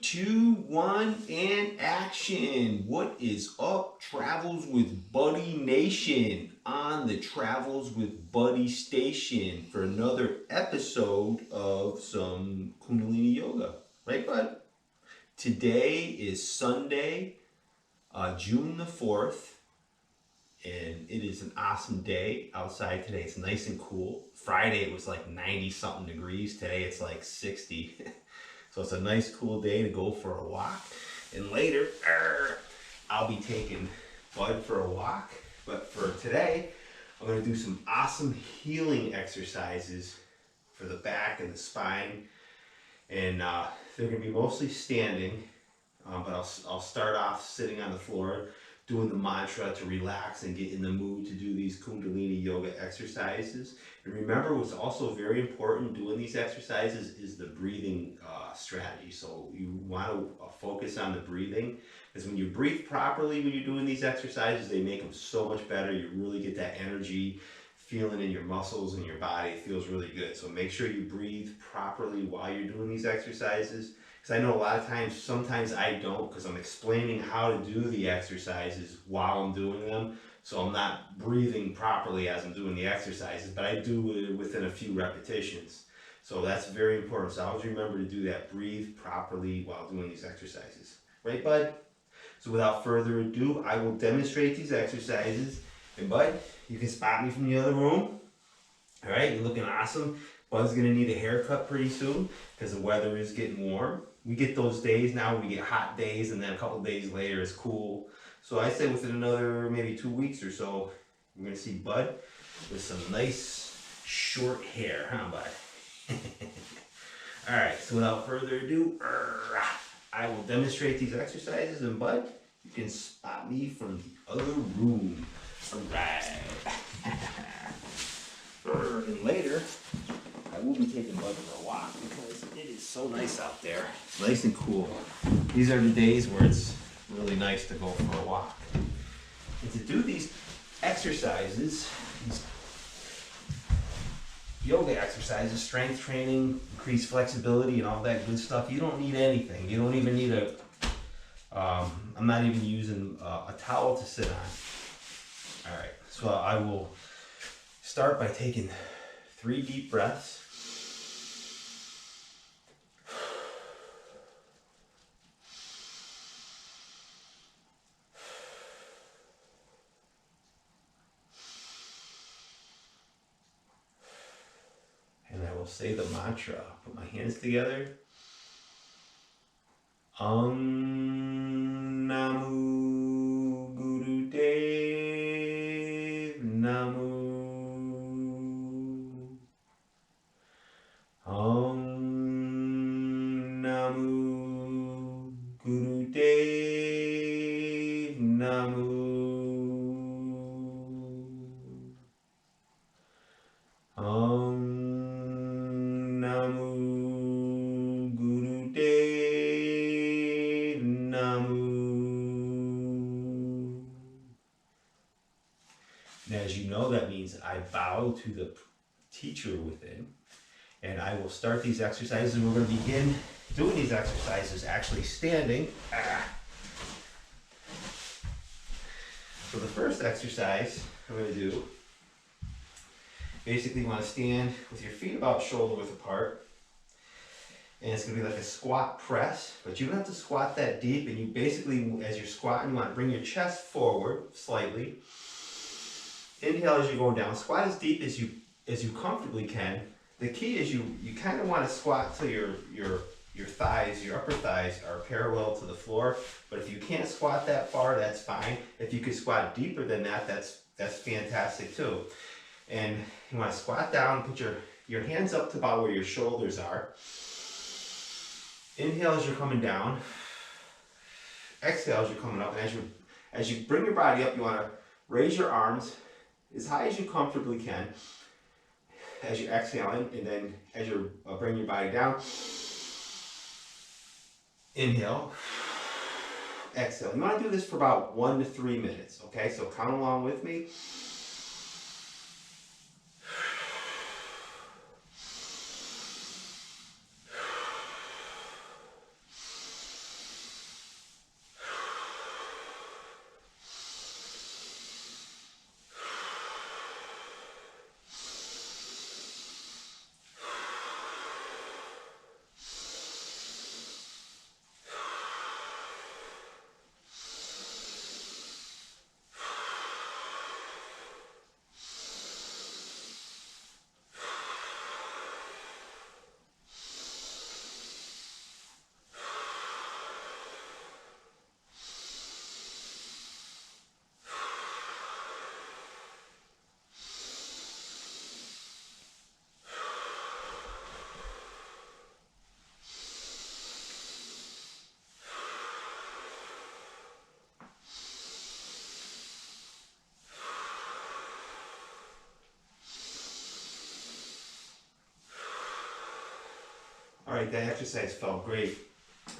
2, 1, and action. What is up, Travels with Buddy Nation, on the Travels with Buddy station for another episode of some Kundalini Yoga. Right, bud? Today is Sunday, June the 4th, and it is an awesome day outside today. It's nice and cool. Friday it was like 90 something degrees. Today it's like 60. So it's a nice cool day to go for a walk. And later, I'll be taking Bud for a walk. But for today, I'm going to do some awesome healing exercises for the back and the spine. And they're going to be mostly standing. But I'll start off sitting on the floor, doing the mantra to relax and get in the mood to do these Kundalini Yoga exercises. And remember, what's also very important doing these exercises is the breathing strategy. So you want to focus on the breathing, because when you breathe properly when you're doing these exercises, they make them so much better. You really get that energy feeling in your muscles and your body. It feels really good. So make sure you breathe properly while you're doing these exercises. Because I know a lot of times, sometimes I don't, because I'm explaining how to do the exercises while I'm doing them. So I'm not breathing properly as I'm doing the exercises, but I do it within a few repetitions. So that's very important. So always remember to do that. Breathe properly while doing these exercises. Right, bud? So without further ado, I will demonstrate these exercises. And bud, you can spot me from the other room. All right, you're looking awesome. Bud's gonna need a haircut pretty soon because the weather is getting warm. We get those days now, we get hot days, and then a couple days later it's cool. So I say within another maybe 2 weeks or so, we're gonna see Bud with some nice short hair, huh, Bud? All right, so without further ado, I will demonstrate these exercises, and Bud, you can spot me from the other room. All right. And later, I will be taking Bud for a walk because it is so nice out there. It's nice and cool. These are the days where it's really nice to go for a walk. And to do these exercises, these yoga exercises, strength training, increased flexibility, and all that good stuff, you don't need anything. You don't even need I'm not even using a towel to sit on. All right, so I will start by taking 3 deep breaths. And I will say the mantra. Put my hands together. Namu Guru Dev Namu. Namu Guru Dev Namu. Namu Guru Dev Namu. Now, as you know, that means I bow to the teacher within. And I will start these exercises, and we're going to begin doing these exercises actually standing. So the first exercise I'm going to do, basically you want to stand with your feet about shoulder width apart. And it's going to be like a squat press, but you don't have to squat that deep. And you basically, as you're squatting, you want to bring your chest forward slightly. Inhale as you're going down. Squat as deep as you comfortably can. The key is you kind of want to squat till your thighs, your upper thighs are parallel to the floor. But if you can't squat that far, that's fine. If you could squat deeper than that, that's fantastic too. And you want to squat down, put your hands up to about where your shoulders are. Inhale as you're coming down. Exhale as you're coming up. And as you bring your body up, you want to raise your arms as high as you comfortably can as you're exhaling, and then as you bring your body down, inhale, exhale. You want to do this for about 1 to 3 minutes, okay? So count along with me. right, that exercise felt great.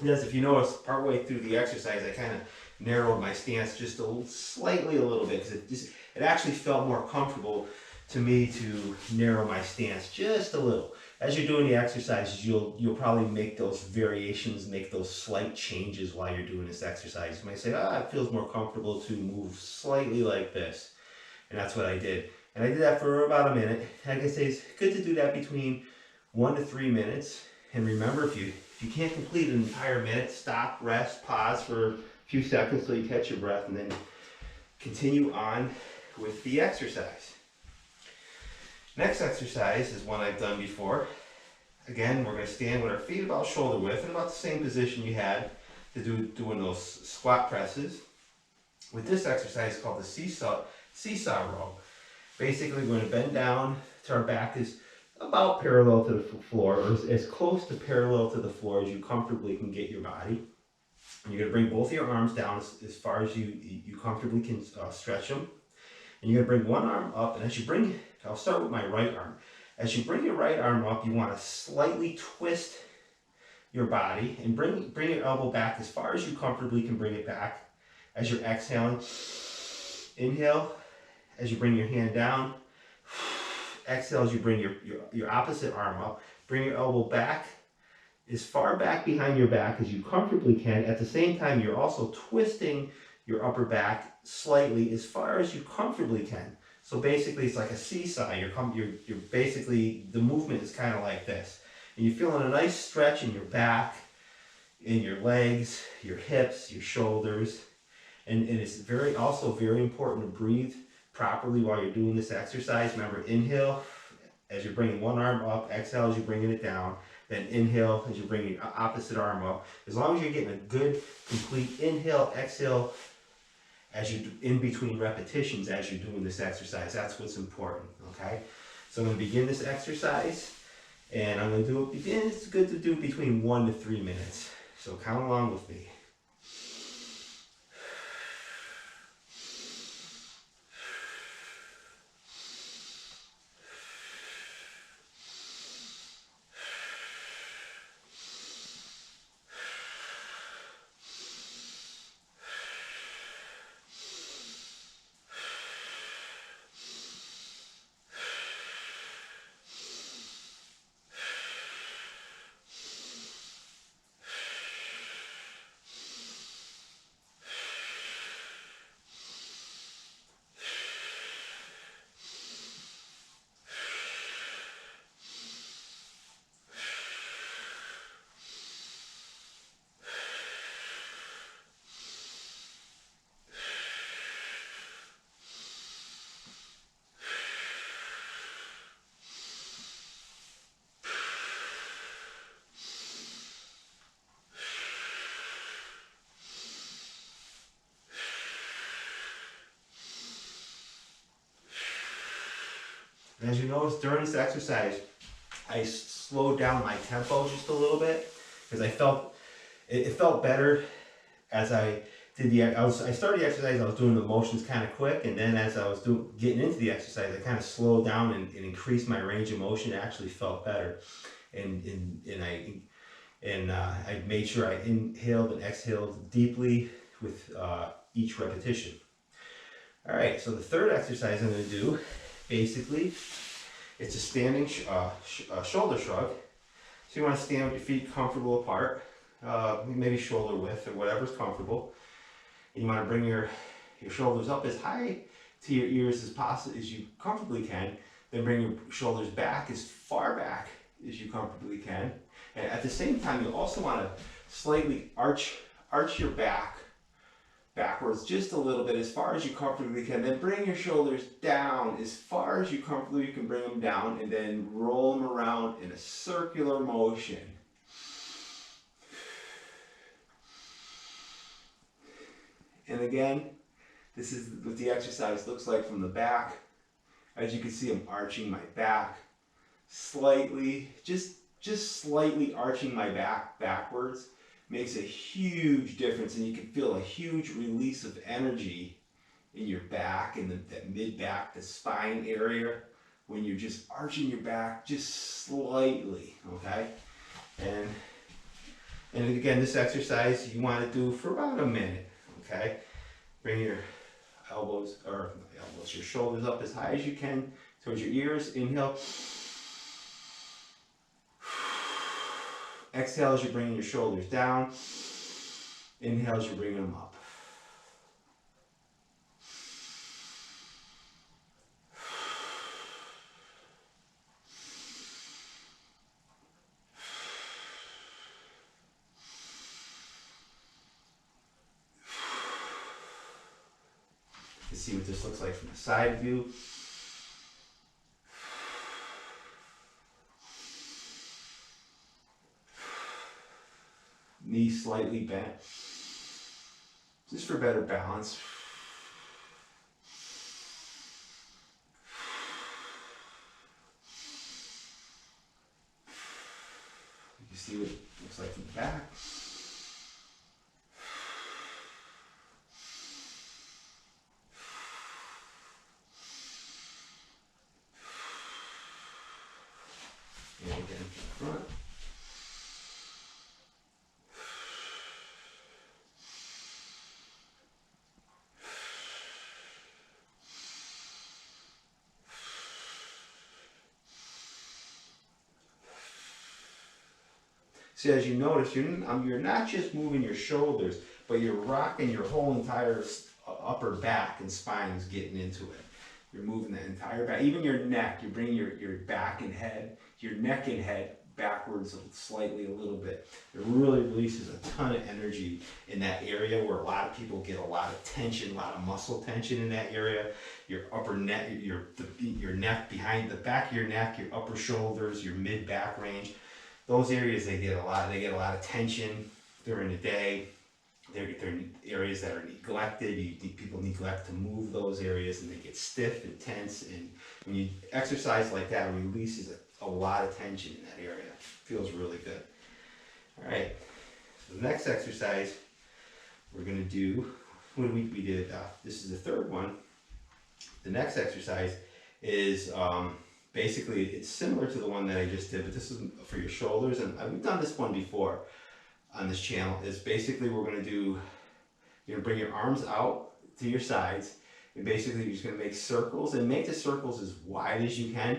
Because if you notice, partway through the exercise, I kind of narrowed my stance just slightly a little bit, because it actually felt more comfortable to me to narrow my stance just a little. As you're doing the exercises, you'll probably make those variations, make those slight changes while you're doing this exercise. You might say, it feels more comfortable to move slightly like this. And that's what I did. And I did that for about a minute. Like I say, it's good to do that between 1 to 3 minutes. And remember, if you can't complete an entire minute, stop, rest, pause for a few seconds till you catch your breath, and then continue on with the exercise. Next exercise is one I've done before. Again, we're going to stand with our feet about shoulder width in about the same position you had to doing those squat presses. With this exercise called the seesaw row. Basically, we're going to bend down till our back is about parallel to the floor, or as close to parallel to the floor as you comfortably can get your body. And you're going to bring both of your arms down as far as you comfortably can stretch them. And you're going to bring one arm up, and as you bring, I'll start with my right arm. As you bring your right arm up, you want to slightly twist your body and bring your elbow back as far as you comfortably can bring it back. As you're exhaling, inhale. As you bring your hand down, exhale as you bring your opposite arm up. Bring your elbow back, as far back behind your back as you comfortably can. At the same time, you're also twisting your upper back slightly as far as you comfortably can. So basically, it's like a seesaw. You're basically, the movement is kind of like this. And you're feeling a nice stretch in your back, in your legs, your hips, your shoulders. And it's also very important to breathe properly while you're doing this exercise. Remember, inhale as you're bringing one arm up, exhale as you're bringing it down, then inhale as you're bringing your opposite arm up. As long as you're getting a good, complete inhale, exhale, as you in between repetitions as you're doing this exercise. That's what's important, okay? So I'm going to begin this exercise, and I'm going to do it, it's good to do between 1 to 3 minutes. So count along with me. And as you notice during this exercise, I slowed down my tempo just a little bit because I felt it felt better as I did I started the exercise. I was doing the motions kind of quick, and then as I was getting into the exercise, I kind of slowed down and increased my range of motion. It actually felt better, and I made sure I inhaled and exhaled deeply with each repetition. All right, so the third exercise I'm going to do, basically, it's a standing shoulder shrug. So you want to stand with your feet comfortable apart, maybe shoulder width or whatever's comfortable. And you want to bring your shoulders up as high to your ears as possible as you comfortably can. Then bring your shoulders back as far back as you comfortably can. And at the same time, you also want to slightly arch your back backwards just a little bit as far as you comfortably can. Then bring your shoulders down as far as you comfortably can bring them down, and then roll them around in a circular motion. And again, this is what the exercise looks like from the back. As you can see, I'm arching my back slightly, just slightly arching my back backwards. Makes a huge difference, and you can feel a huge release of energy in your back, in that mid-back, the spine area, when you're just arching your back just slightly, okay? And again, this exercise you want to do for about a minute, okay? Bring your elbows, or not elbows, your shoulders up as high as you can towards your ears. Inhale. Exhale as you're bringing your shoulders down. Inhale as you're bringing them up. Let's see what this looks like from the side view. Knees slightly bent, just for better balance. You can see what it looks like from the back. And again from the front. So as you notice, you're not just moving your shoulders, but you're rocking your whole entire upper back and spine is getting into it. You're moving the entire back, even your neck. You're bringing your back and head, your neck and head backwards slightly a little bit. It really releases a ton of energy in that area where a lot of people get a lot of tension, a lot of muscle tension in that area. Your upper neck, your neck, behind the back of your neck, your upper shoulders, your mid back range. Those areas they get a lot of tension during the day. They're areas that are neglected. People neglect to move those areas, and they get stiff and tense. And when you exercise like that, it releases a lot of tension in that area. It feels really good. All right. So the next exercise we're going to do. What we did? This is the third one. The next exercise is basically it's similar to the one that I just did, but this is for your shoulders, and we've done this one before on this channel. Is basically we're going to do, you're going to bring your arms out to your sides, and basically you're just going to make circles, and make the circles as wide as you can.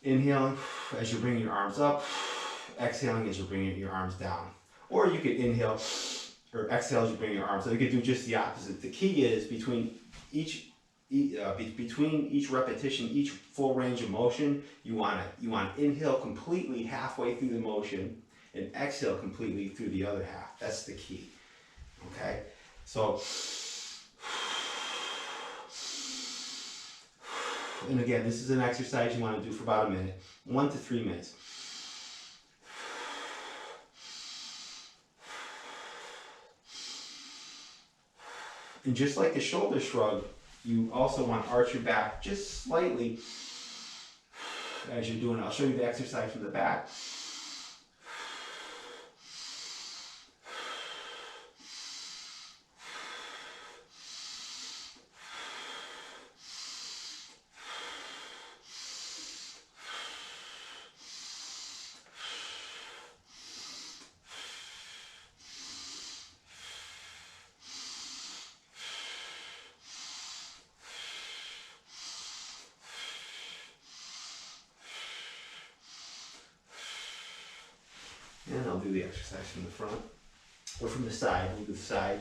Inhaling as you're bringing your arms up, exhaling as you're bringing your arms down. Or you could inhale or exhale as you bring your arms up. You could do just the opposite. The key is between each repetition, each full range of motion, you want to inhale completely halfway through the motion and exhale completely through the other half. That's the key. Okay? So, and again, this is an exercise you want to do for about a minute, 1 to 3 minutes. And just like the shoulder shrug, you also want to arch your back just slightly as you're doing it. I'll show you the exercise from the back. And I'll do the exercise from the front, or from the side. We'll do the side.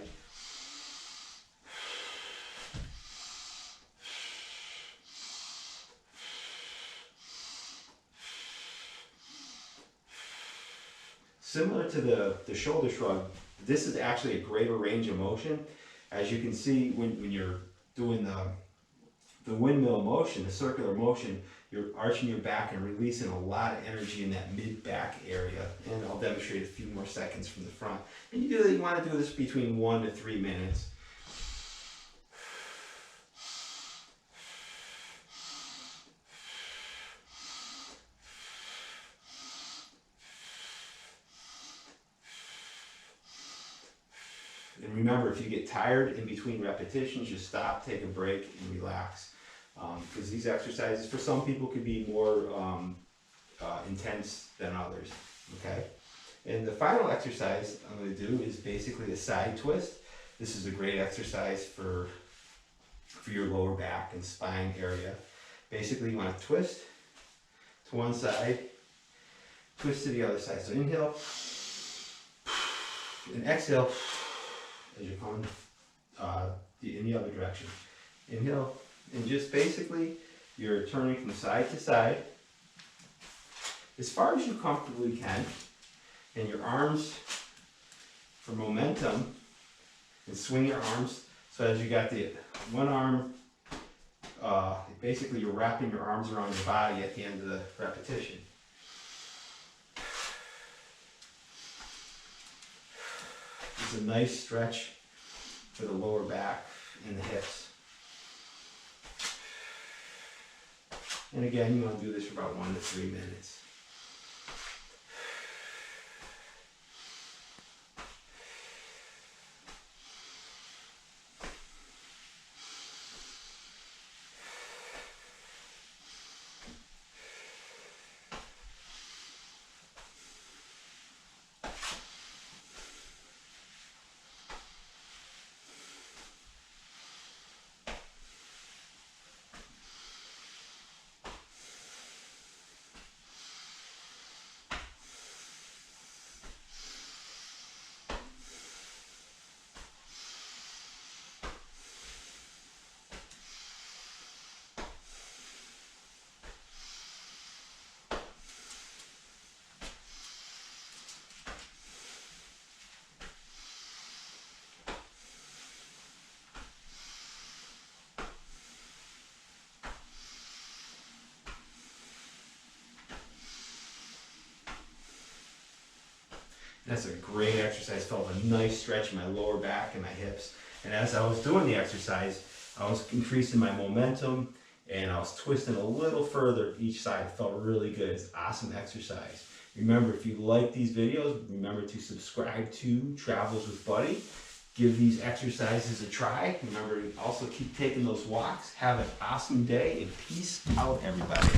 Similar to the shoulder shrug, this is actually a greater range of motion. As you can see, when you're doing the windmill motion, the circular motion, you're arching your back and releasing a lot of energy in that mid-back area. And I'll demonstrate a few more seconds from the front. And you want to do this between 1 to 3 minutes. And remember, if you get tired in between repetitions, just stop, take a break, and relax. Because these exercises, for some people, could be more intense than others. Okay? And the final exercise I'm going to do is basically a side twist. This is a great exercise for your lower back and spine area. Basically, you want to twist to one side, twist to the other side. So inhale, and exhale as you're coming in the other direction. Inhale, and just basically you're turning from side to side as far as you comfortably can, and your arms for momentum, and swing your arms so as you got the one arm, basically you're wrapping your arms around your body at the end of the repetition. It's a nice stretch for the lower back and the hips. And again, you want to do this for about 1 to 3 minutes. That's a great exercise. Felt a nice stretch in my lower back and my hips. And as I was doing the exercise, I was increasing my momentum and I was twisting a little further each side. It felt really good. It's awesome exercise. Remember, if you like these videos, remember to subscribe to Travels with Buddy. Give these exercises a try. Remember to also keep taking those walks. Have an awesome day and peace out, everybody.